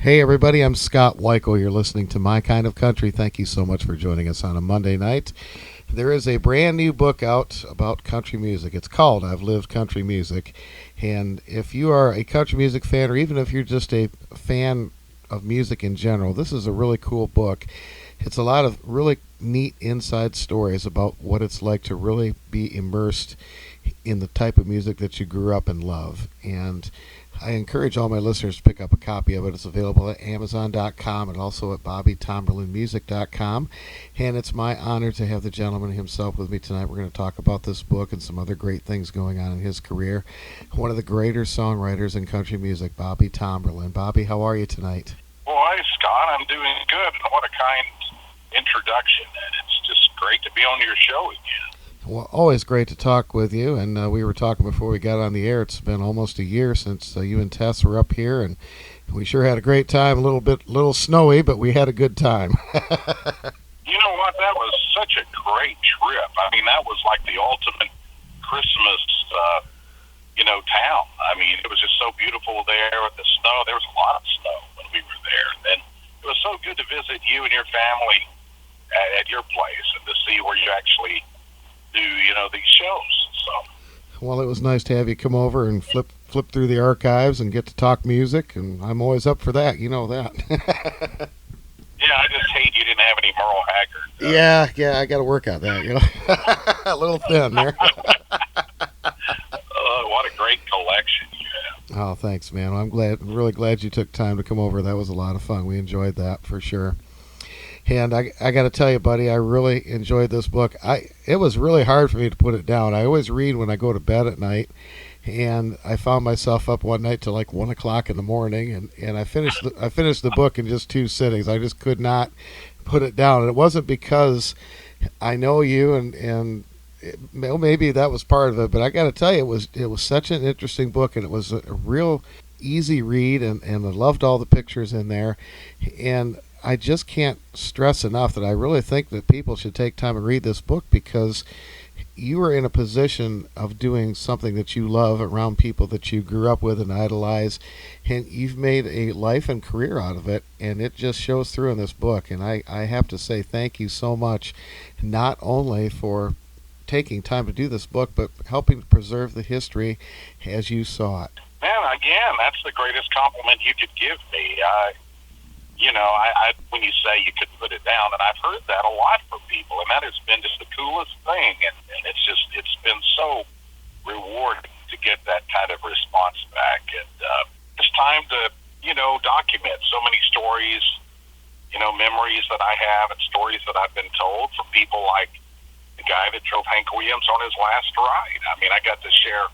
Hey, everybody, I'm Scott Weichel. You're listening to My Kind of Country. Thank you so much for joining us on a Monday night. There is a brand new book out about country music. It's called I've Lived Country Music. And if you are a country music fan, or even if you're just a fan of music in general, this is a really cool book. It's a lot of really neat inside stories about what it's like to really be immersed in the type of music that you grew up and love. And I encourage all my listeners to pick up a copy of it. It's available at Amazon.com and also at BobbyTomberlinMusic.com. And it's my honor to have the gentleman himself with me tonight. We're going to talk about this book and some other great things going on in his career. One of the greater songwriters in country music, Bobby Tomberlin. Bobby, how are you tonight? Well, hi, Scott. I'm doing good. What a kind introduction. And it's just great to be on your show again. Well, always great to talk with you. And we were talking before we got on the air. It's been almost a year since you and Tess were up here, and we sure had a great time. A little snowy, but we had a good time. You know what? That was such a great trip. I mean, that was like the ultimate Christmas, town. I mean, it was just so beautiful there with the snow. There was a lot of snow when we were there. And it was so good to visit you and your family at your place and to see where you actually do, these shows. So. Well, it was nice to have you come over and flip through the archives and get to talk music, and I'm always up for that. You know that. Yeah, I just hate you didn't have any Merle Haggard. Yeah, I got to work on that. A little thin there. What a great collection you have. Oh, thanks, man. I'm really glad you took time to come over. That was a lot of fun. We enjoyed that for sure. And I got to tell you, buddy, I really enjoyed this book. It was really hard for me to put it down. I always read when I go to bed at night, and I found myself up one night till like 1 o'clock in the morning, and I finished the book in just 2 sittings. I just could not put it down, and it wasn't because I know you, and maybe that was part of it. But I got to tell you, it was such an interesting book, and it was a real easy read, and I loved all the pictures in there, and I just can't stress enough that I really think that people should take time and read this book, because you are in a position of doing something that you love around people that you grew up with and idolize, and you've made a life and career out of it, and it just shows through in this book. And I have to say thank you so much, not only for taking time to do this book, but helping to preserve the history as you saw it. Man, again, that's the greatest compliment you could give me. When you say you could put it down, and I've heard that a lot from people, and that has been just the coolest thing, and it's been so rewarding to get that kind of response back, and it's time to, document so many stories, memories that I have and stories that I've been told from people like the guy that drove Hank Williams on his last ride. I mean, I got to share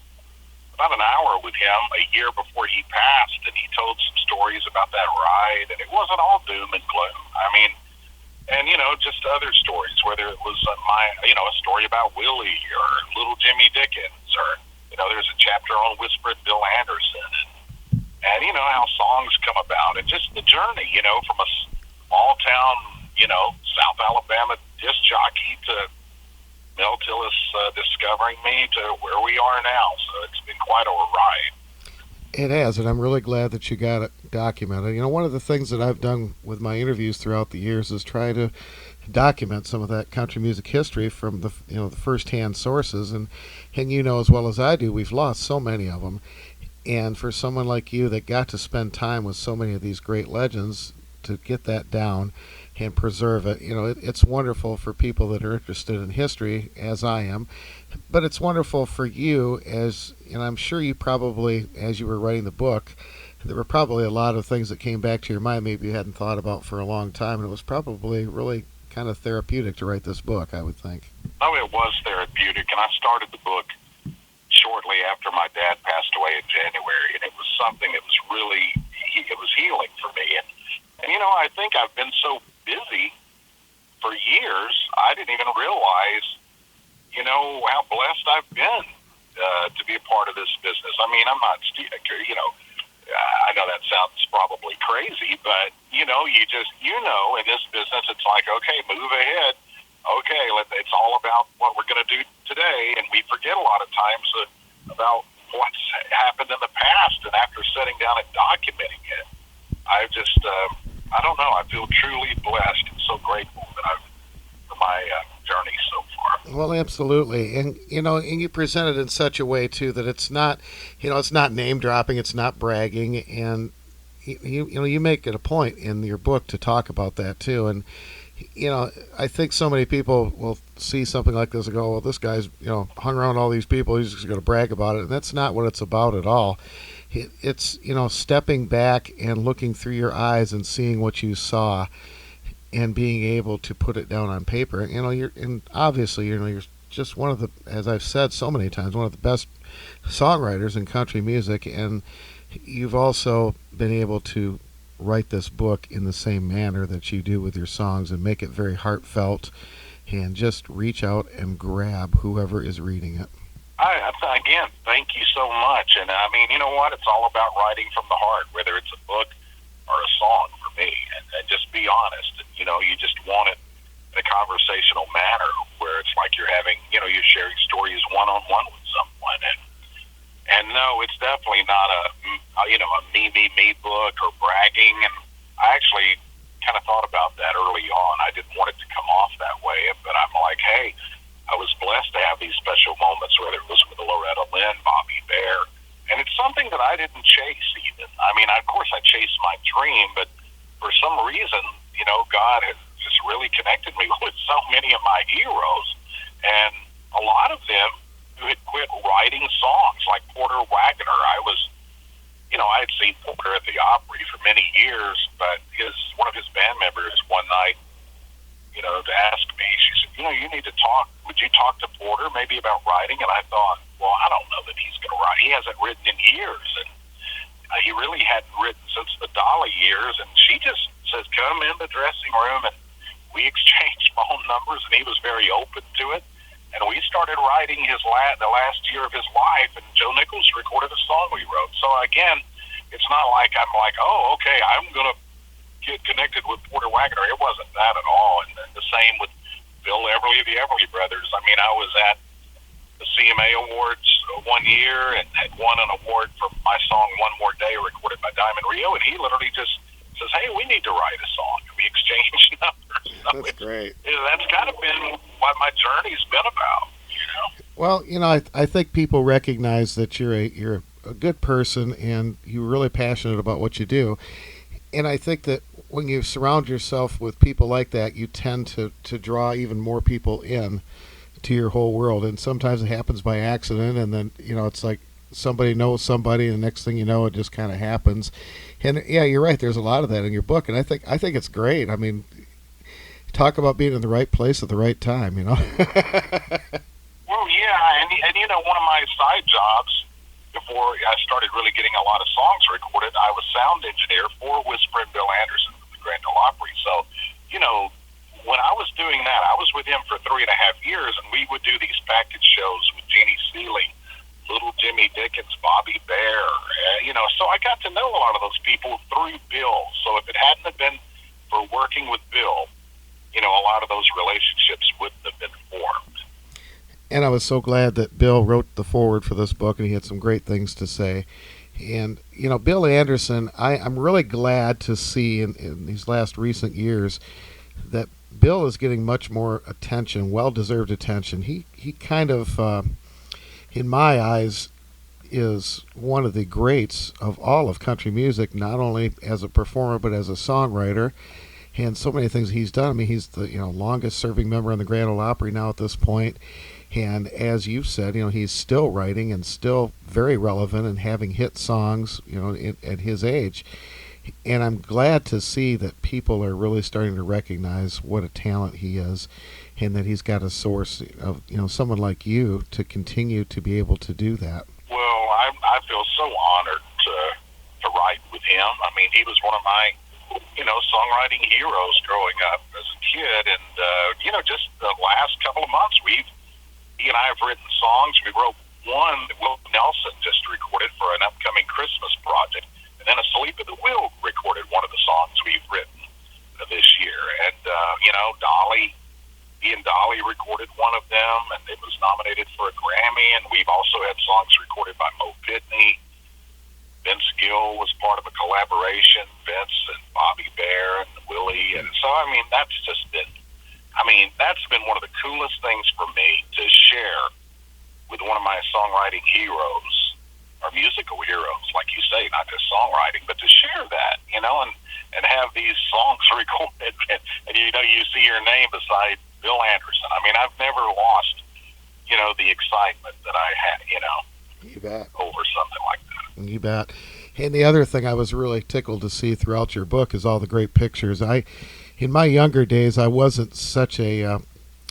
about an hour with him a year before he passed, and he told some stories about that ride, and it wasn't all doom and gloom. I mean, and just other stories, whether it was a story about Willie or Little Jimmy Dickens, or there's a chapter on Whispered Bill Anderson, and how songs come about, and just the journey, from a small town, South Alabama disc jockey to Mel Tillis discovering me to where we are now. So it's been quite a ride. It has, and I'm really glad that you got it documented. One of the things that I've done with my interviews throughout the years is try to document some of that country music history from the first-hand sources, and as well as I do, we've lost so many of them. And for someone like you that got to spend time with so many of these great legends, to get that down and preserve it, it's wonderful for people that are interested in history, as I am, but it's wonderful for you, and I'm sure you probably, as you were writing the book, there were probably a lot of things that came back to your mind maybe you hadn't thought about for a long time, and it was probably really kind of therapeutic to write this book, I would think. Oh, it was therapeutic, and I started the book shortly after my dad passed away in January, and it was something that was really, it was healing for me, and I think I've been so busy for years, I didn't even realize, how blessed I've been to be a part of this business. I mean, I'm not, I know that sounds probably crazy, but, in this business, it's like, okay, move ahead. Okay, it's all about what we're going to do today, and we forget a lot of times about what's happened in the past, and after sitting down and documenting it, I just, I don't know. I feel truly blessed and so grateful that I've for my journey so far. Well, absolutely, and and you present it in such a way too that it's not, it's not name dropping, it's not bragging, and you make it a point in your book to talk about that too. And I think so many people will see something like this and go, well, this guy's hung around all these people, he's just going to brag about it, and that's not what it's about at all. It's stepping back and looking through your eyes and seeing what you saw and being able to put it down on paper. You're and obviously you're just one of the, as I've said so many times, one of the best songwriters in country music, and you've also been able to write this book in the same manner that you do with your songs and make it very heartfelt and just reach out and grab whoever is reading it. Again, thank you so much. And I mean, you know what? It's all about writing from the heart, whether it's a book or a song for me. And just be honest. You just want it in a conversational manner where it's like you're having, you're sharing stories one-on-one with someone. And no, it's definitely not a me book or bragging. And I actually kind of thought about that early on. I didn't want it to come off that way, but I'm like, hey, I was blessed to have these special moments, whether it was with Loretta Lynn, Bobby Bear, and it's something that I didn't chase even. I mean, of course, I chased my dream, but for some reason, God has just really connected me with so many of my heroes, and a lot of them who had quit writing songs, like Porter Wagoner. I had seen Porter at the Opry for many years, but one of his band members one night, to ask me, she said, you need to talk. Would you talk to Porter maybe about writing? And I thought, well, I don't know that he's going to write. He hasn't written in years, and he really hadn't written since the Dolly years. And she just says, come in the dressing room, and we exchanged phone numbers, and he was very open to it. And we started writing the last year of his life, and Joe Nichols recorded a song we wrote. So again, it's not like I'm like, oh, okay, I'm going to get connected with Porter Wagoner. It wasn't that at all. And the same with Bill Everly of the Everly Brothers. I mean, I was at the CMA Awards one year and had won an award for my song One More Day, recorded by Diamond Rio, and he literally just says, hey, we need to write a song. And we exchanged numbers. So that's great. That's kind of been what my journey's been about. Well, I think people recognize that you're a good person and you're really passionate about what you do. And I think that when you surround yourself with people like that, you tend to draw even more people in to your whole world. And sometimes it happens by accident, and then it's like somebody knows somebody, and the next thing you know, it just kind of happens. And yeah, you're right. There's a lot of that in your book, and I think it's great. I mean, talk about being in the right place at the right time. Well, yeah, and one of my side jobs before I started really getting a lot of songs recorded, I was sound engineer for Whisper and Bill Anderson at the Grand Ole Opry. So, when I was doing that, I was with him for 3.5 years, and we would do these package shows with Jeannie Seeley, Little Jimmy Dickens, Bobby Bear, so I got to know a lot of those people through Bill. So if it hadn't have been for working with Bill, a lot of those relationships wouldn't have been formed. And I was so glad that Bill wrote the foreword for this book, and he had some great things to say. And, Bill Anderson, I'm really glad to see in these last recent years that Bill is getting much more attention, well-deserved attention. He kind of, in my eyes, is one of the greats of all of country music, not only as a performer but as a songwriter, and so many things he's done. I mean, he's the longest-serving member in the Grand Ole Opry now at this point. And as you've said, he's still writing and still very relevant and having hit songs, at his age. And I'm glad to see that people are really starting to recognize what a talent he is, and that he's got a source of, someone like you to continue to be able to do that. Well, I feel so honored to write with him. I mean, he was one of my, songwriting heroes growing up as a kid. And, just the last couple of months, he and I have written songs. We wrote one that Will Nelson just recorded for an upcoming Christmas project. And then Asleep at the Wheel recorded one of the songs we've written this year. And, he and Dolly recorded one of them, and it was nominated for a Grammy. And we've also had songs recorded by Mo Pitney. Vince Gill was part of a collaboration, Vince and Bobby Bear and Willie. And so, I mean, that's been one of the coolest things for me to share with one of my songwriting heroes, or musical heroes, like you say, not just songwriting, but to share that, and have these songs recorded, and you see your name beside Bill Anderson. I mean, I've never lost, the excitement that I had, You bet. over something like that. You bet. And the other thing I was really tickled to see throughout your book is all the great pictures. In my younger days, I wasn't such a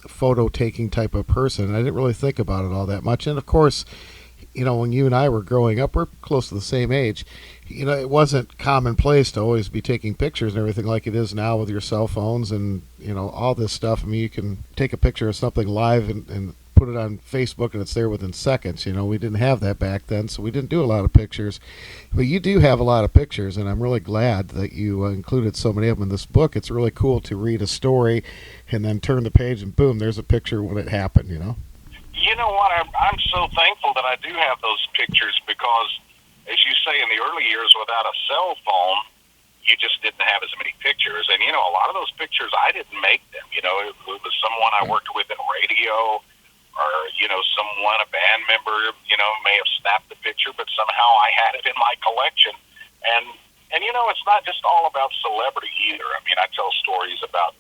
photo taking type of person. I didn't really think about it all that much. And of course, when you and I were growing up, we're close to the same age. It wasn't commonplace to always be taking pictures and everything like it is now with your cell phones and, all this stuff. I mean, you can take a picture of something live and put it on Facebook and it's there within seconds. We didn't have that back then, so we didn't do a lot of pictures. But you do have a lot of pictures, and I'm really glad that you included so many of them in this book. It's really cool to read a story and then turn the page and boom, there's a picture when it happened, You know what? I'm so thankful that I do have those pictures because, as you say, in the early years without a cell phone, you just didn't have as many pictures. And, a lot of those pictures, I didn't make them. It was someone I worked with in radio, or, someone, a band member, may have snapped the picture, but somehow I had it in my collection. And it's not just all about celebrity either. I mean, I tell stories about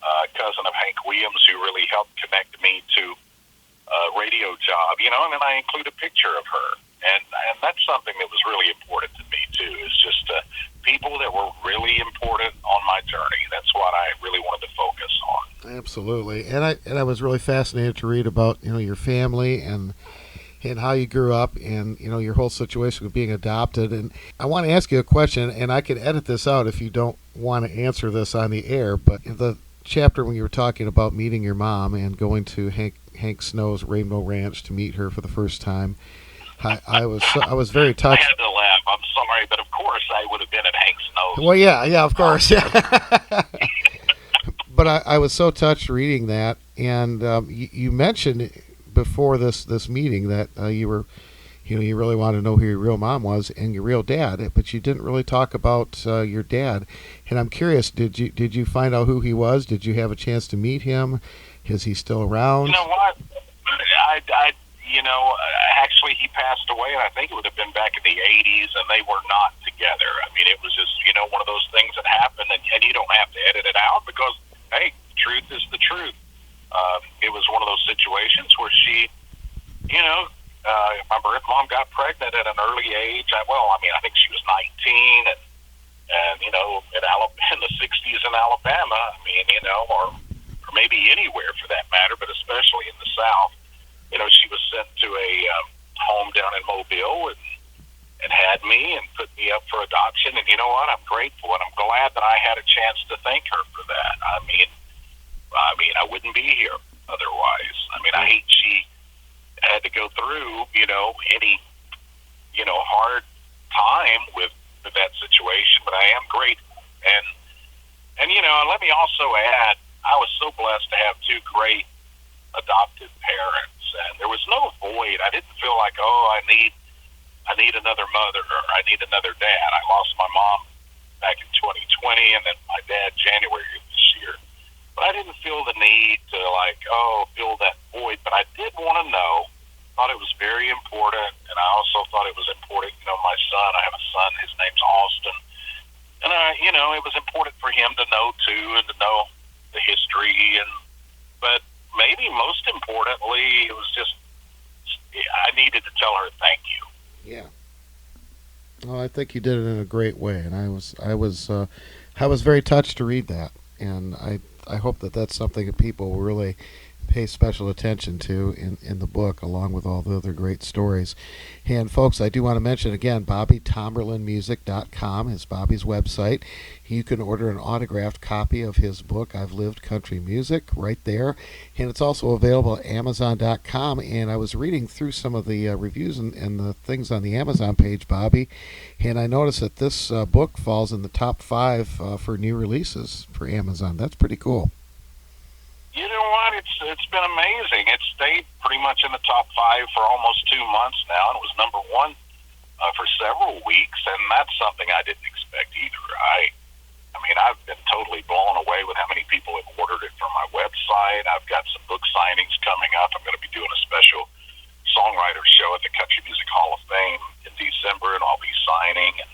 a cousin of Hank Williams who really helped connect me to a radio job, and then I include a picture of her. And that's something that was really important to me, too, is just people that were really important on my journey. That's what I really wanted to focus on. Absolutely. And I was really fascinated to read about, your family and how you grew up and, your whole situation with being adopted. And I want to ask you a question, and I can edit this out if you don't want to answer this on the air, but in the chapter when you were talking about meeting your mom and going to Hank Snow's Rainbow Ranch to meet her for the first time, I was very touched. I had to laugh. I'm sorry, but of course I would have been at Hank Snow's. Well, yeah, of course, yeah. But I was so touched reading that, and you mentioned before this meeting that you were, you really wanted to know who your real mom was and your real dad, but you didn't really talk about your dad. And I'm curious, did you find out who he was? Did you have a chance to meet him? Is he still around? You know what? Actually, he passed away, and I think it would have been back in the 80s, and they were not together. I mean, it was just, one of those things that happened, and you don't have to edit it out because, hey, truth is the truth. It was one of those situations where she, my birth mom got pregnant at an early age. I think she was 19, and in the 60s in Alabama, or maybe anywhere for that matter, but especially in the South, she was sent to a home down in Mobile and had me and put me up for adoption. And you know what? I'm grateful, and I'm glad that I had a chance to thank her for that. I mean, I wouldn't be here otherwise. I mean, I hate she had to go through, any, hard time with that situation, but I am grateful. And let me also add, I was so blessed to have two great adopted parents, and there was no void. I didn't feel like, I need another mother, or I need another dad. I lost my mom back in 2020, and then my dad January of this year. But I didn't feel the need to fill that void. But I did want to know. Thought it was very important, and I also thought it was important. My son. I have a son. His name's Austin, and it was important for him to know too, and to know the history. But maybe most importantly, it was just I needed to tell her thank you. Yeah. Well, I think you did it in a great way, and I was very touched to read that, and I hope that that's something that people will really pay special attention to in the book, along with all the other great stories. And folks, I do want to mention again, BobbyTomberlinMusic.com is Bobby's website. You can order an autographed copy of his book, I've Lived Country Music, right there. And it's also available at Amazon.com. And I was reading through some of the reviews and the things on the Amazon page, Bobby, and I noticed that this book falls in the top 5 for new releases for Amazon. That's pretty cool. You know what? It's been amazing. It stayed pretty much in the top 5 for almost 2 months now, and it was number 1 for several weeks, and that's something I didn't expect either. I mean, I've been totally blown away with how many people have ordered it from my website. I've got some book signings coming up. I'm going to be doing a special songwriter show at the Country Music Hall of Fame in December, and I'll be signing. And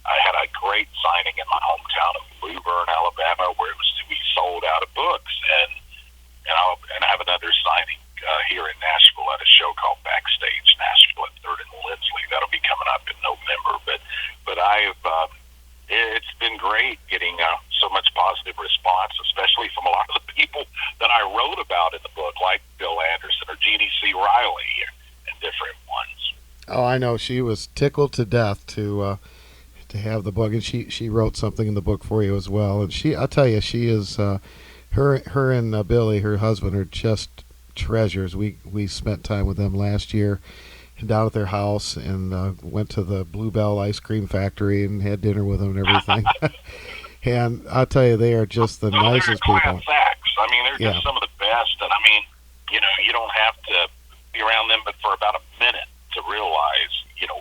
I had a great signing in my hometown of Blueburn, Alabama, where we sold out of books, and I have another signing here in Nashville at a show called Backstage Nashville at 3rd and Lindsley. That'll be coming up in November. But it's been great getting so much positive response, especially from a lot of the people that I wrote about in the book, like Bill Anderson or Jeannie C. Riley and different ones. Oh, I know. She was tickled to death to have the book, and she wrote something in the book for you as well. And I'll tell you, she is her and Billy, her husband, are just treasures. We spent time with them last year down at their house, and went to the Bluebell ice cream factory and had dinner with them and everything. And I'll tell you, they are just the nicest people. Acts. I mean, they're just some of the best. And I mean, you don't have to be around them, but for about a minute to realize,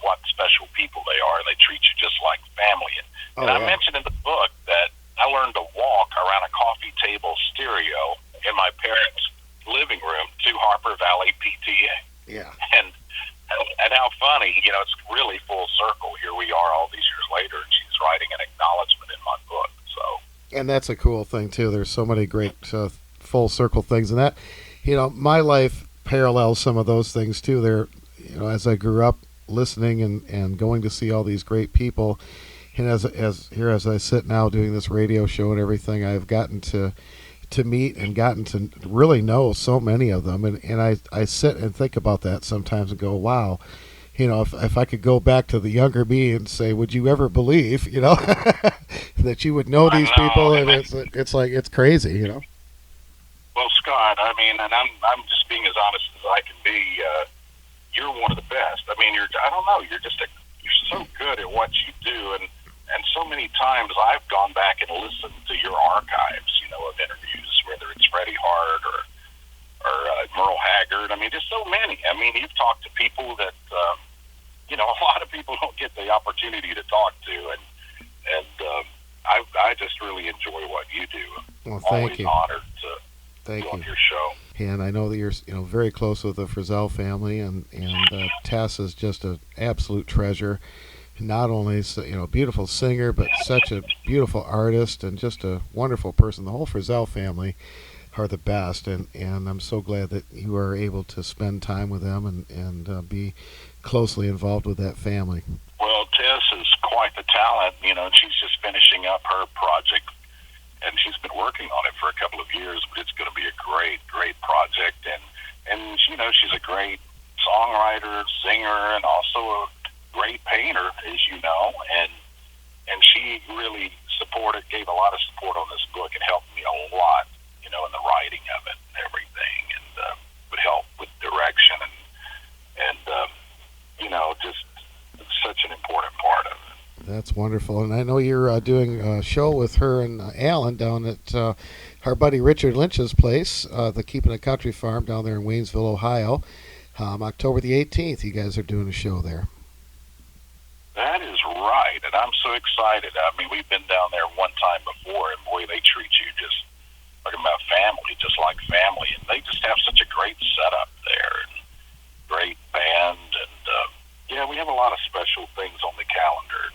what special people they are. They treat you just like family. And I mentioned in the book that I learned to walk around a coffee table stereo in my parents' living room to Harper Valley PTA. Yeah. And how funny, it's really full circle. Here we are all these years later, and she's writing an acknowledgement in my book. So. And that's a cool thing too. There's so many great full circle things, and that, my life parallels some of those things too. There, as I grew up listening and going to see all these great people, and as I sit now doing this radio show and everything, I've gotten to meet and gotten to really know so many of them, and I sit and think about that sometimes and go, wow, if I could go back to the younger me and say, would you ever believe, that you would know these people, and it's like, it's crazy, Well, Scott, I mean, and I'm just being as honest as I can be. You're one of the best. I mean, you're so good at what you do, and so many times I've gone back and listened to your archives, of interviews, whether it's Freddie Hart or Merle Haggard. I mean, just so many. I mean, you've talked to people that a lot of people don't get the opportunity to talk to, and I just really enjoy what you do. Well, thank you. Always honored to be on your show. And I know that you're very close with the Frizzell family, and Tess is just an absolute treasure. Not only a beautiful singer, but such a beautiful artist and just a wonderful person. The whole Frizzell family are the best, and I'm so glad that you are able to spend time with them and be closely involved with that family. Well, Tess is quite the talent, and she's just finishing up her project, and she's been working on it for a couple of years, but it's going to be a great, great project, and she's a great songwriter, singer, and also a great painter, as you know, and she really gave a lot of support on this book and helped me a lot, in the writing of it and everything, and would help with direction and just such an important part of it. That's wonderful, and I know you're doing a show with her and Alan down at our buddy Richard Lynch's place, the Keeping It Country Farm down there in Waynesville, Ohio. October the 18th, you guys are doing a show there. That is right, and I'm so excited. I mean, we've been down there one time before, and boy, they treat you just talking about family, just like family, and they just have such a great setup there, and great band, and we have a lot of special things on the calendar,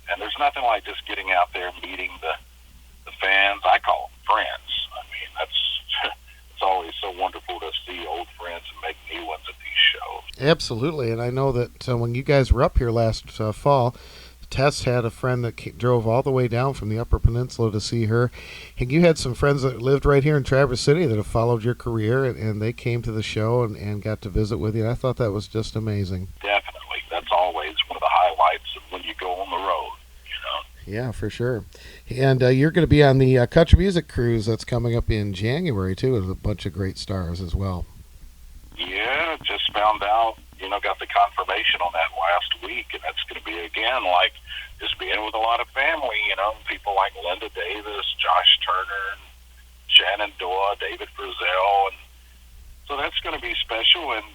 and there's nothing like just getting out there and meeting the fans. I call them friends. I mean, it's always so wonderful to see old friends and make new ones at these shows. Absolutely, and I know that when you guys were up here last fall, Tess had a friend that drove all the way down from the Upper Peninsula to see her, and you had some friends that lived right here in Traverse City that have followed your career, and they came to the show and got to visit with you, and I thought that was just amazing. Definitely. That's always one of the highlights of when you go on the road, Yeah, for sure. And you're going to be on the Country Music Cruise that's coming up in January, too, with a bunch of great stars as well. Yeah, just found out, got the confirmation on that last week, and that's going to be, again, like just being with a lot of family, people like Linda Davis, Josh Turner, and Shannon Doa, David Frizzell, and so that's going to be special, and,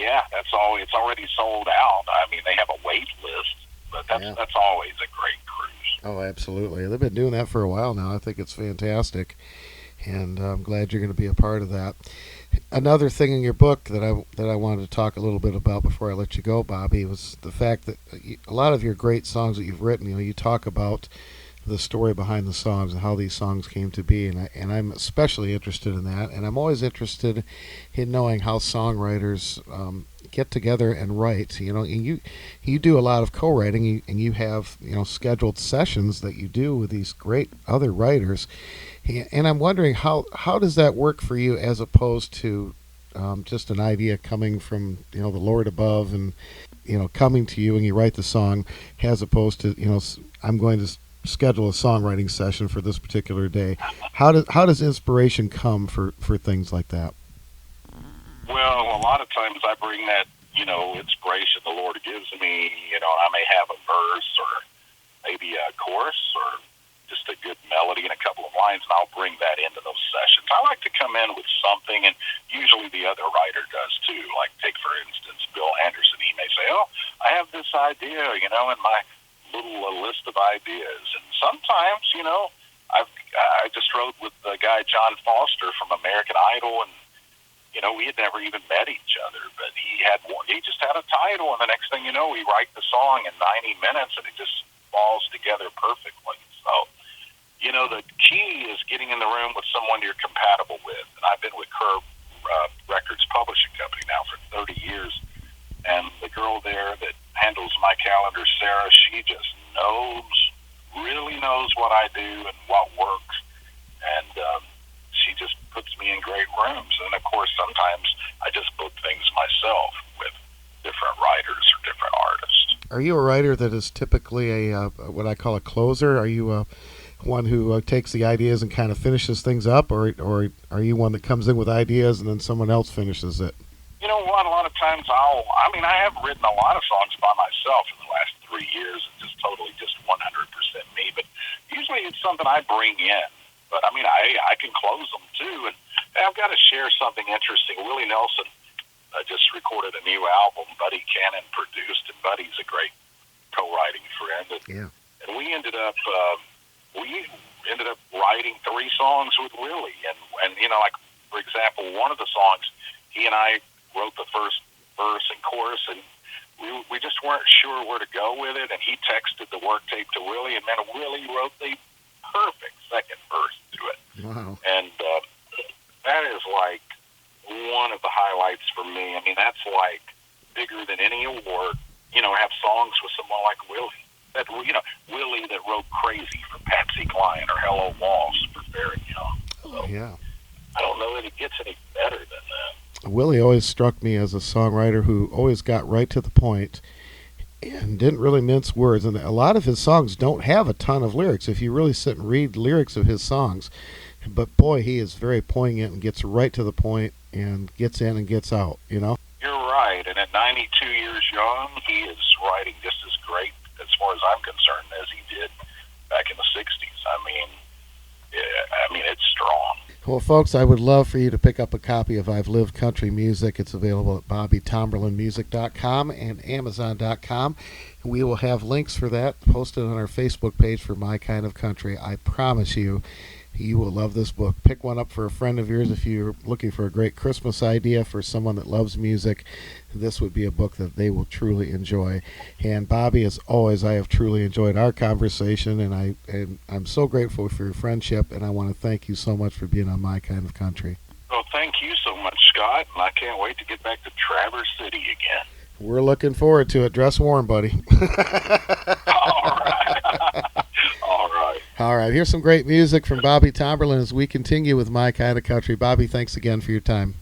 Yeah, it's already sold out. I mean, they have a wait list, but that's always a great cruise. Oh, absolutely. They've been doing that for a while now. I think it's fantastic, and I'm glad you're going to be a part of that. Another thing in your book that I wanted to talk a little bit about before I let you go, Bobby, was the fact that a lot of your great songs that you've written, you talk about the story behind the songs and how these songs came to be, and I'm especially interested in that, and I'm always interested in knowing how songwriters get together and write. And you do a lot of co-writing, and you have scheduled sessions that you do with these great other writers, and I'm wondering how does that work for you as opposed to just an idea coming from the Lord above and coming to you and you write the song, as opposed to I'm going to schedule a songwriting session for this particular day. How does inspiration come for things like that? Well, a lot of times I bring that inspiration the Lord gives me. I may have a verse or maybe a chorus or just a good melody and a couple of lines, and I'll bring that into those sessions. I like to come in with something, and usually the other writer does too. Like, take for instance Bill Anderson. He may say, "Oh, I have this idea, in my little list of ideas." And sometimes, I just wrote with the guy John Foster from American Idol, and we had never even met each other, but he just had a title, and the next thing you know, we write the song in 90 minutes, and it just falls together perfectly. So, the key is getting in the room with someone you're compatible with. And I've been with Curb Records Publishing Company now for 30 years, and the girl there that handles my calendar, Sarah, she just really knows what I do and what works, and she just puts me in great rooms. And of course, sometimes I just book things myself with different writers or different artists. Are you a writer that is typically a what I call a closer? Are you one who takes the ideas and kind of finishes things up, or are you one that comes in with ideas and then someone else finishes it? You know what? A lot of times I have written a lot of songs by myself in the last 3 years, and just 100% me. But usually it's something I bring in. But I can close them too. And I've got to share something interesting. Willie Nelson just recorded a new album. Buddy Cannon produced, and Buddy's a great co-writing friend. And we ended up writing 3 songs with Willie. And like, for example, one of the songs, he and I wrote the first verse and chorus, and we just weren't sure where to go with it. And he texted the work tape to Willie, and then Willie wrote the perfect second verse to it. Wow. And that is like one of the highlights for me. That's like bigger than any award. Have songs with someone like Willie. Willie that wrote Crazy for Patsy Cline or Hello Waltz for Barry Young. So, yeah. I don't know that it gets any better than that. Willie always struck me as a songwriter who always got right to the point and didn't really mince words. And a lot of his songs don't have a ton of lyrics if you really sit and read lyrics of his songs. But boy, he is very poignant and gets right to the point and gets in and gets out, You're right. And at 92 years young, he is writing just as great, as far as I'm concerned, as he did back in the 60s. It's strong. Well, folks, I would love for you to pick up a copy of I've Lived Country Music. It's available at BobbyTomberlinMusic.com and Amazon.com. We will have links for that posted on our Facebook page for My Kind of Country. I promise you, you will love this book. Pick one up for a friend of yours if you're looking for a great Christmas idea for someone that loves music. This would be a book that they will truly enjoy. And Bobby, as always, I have truly enjoyed our conversation, and I'm so grateful for your friendship, and I want to thank you so much for being on My Kind of Country. Well, thank you so much, Scott, and I can't wait to get back to Traverse City again. We're looking forward to it. Dress warm, buddy. All right. All right. Here's some great music from Bobby Tomberlin as we continue with My Kind of Country. Bobby, thanks again for your time.